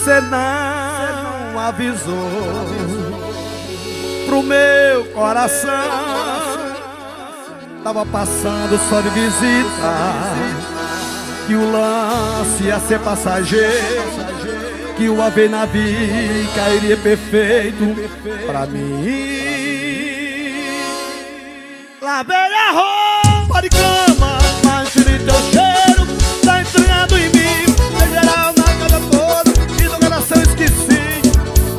Cê não avisou pro meu coração. Tava passando só de visita, que o lance ia ser passageiro, que o ave navio cairia perfeito pra mim. Lavei a roupa de cama, mas tirei teu cheiro, tá entranhado em mim. Tem geral na casa toda e no coração esqueci.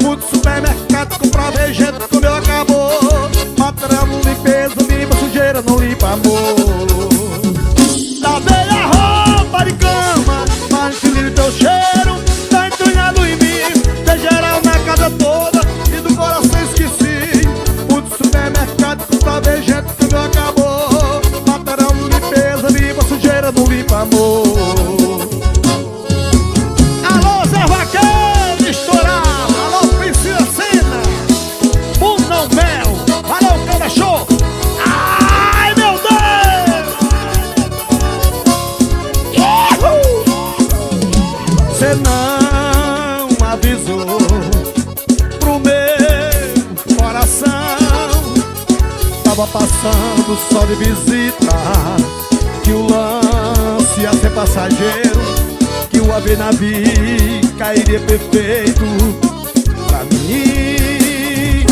Muito supermercado, comprava vegeto, o meu acabou. Material, limpeza, limpa sujeira, não limpa amor. Lavei a roupa de cama, mas tirei teu cheiro, tá entranhado em mim. Tem geral na casa toda e do coração esqueci. Muito supermercado, comprava vegeto, o meu acabou. Material, limpeza, limpa sujeira, não limpa amor. Alô, Zé Vaqueiro, estourado. Alô, Princesa Cena, Munão Mel. Alô, Cana Show. Ai, meu Deus! Cê não avisou pro meu coração. Tava passando só de visita, que o lance ia ser passageiro, que o ave navio cairia perfeito pra mim.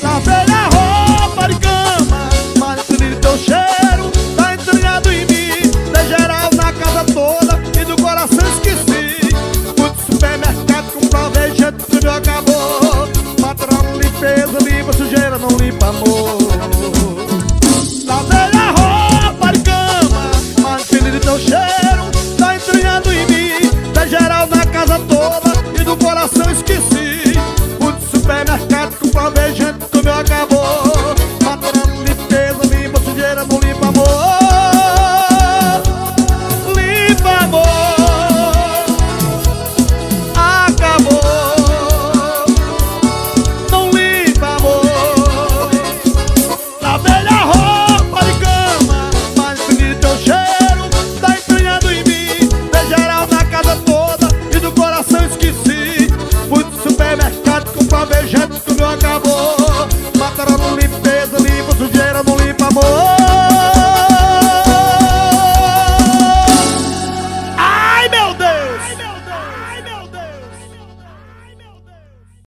Lavei a roupa de cama, mas tirei teu cheiro, tá entranhado em mim. Dei geral na casa toda e do coração esqueci. Fui do supermercado, comprar vegeto, tudo acabou. Patrão, limpeza, limpa sujeira, não limpa amor. Lavei a roupa de cama, mas tirei teu cheiro, tá entranhado em mim. Dei geral na casa toda e do coração esqueci. Fui do supermercado, comprar vegeto, tudo acabou. Patrão, limpeza, limpa sujeira, não limpa amor.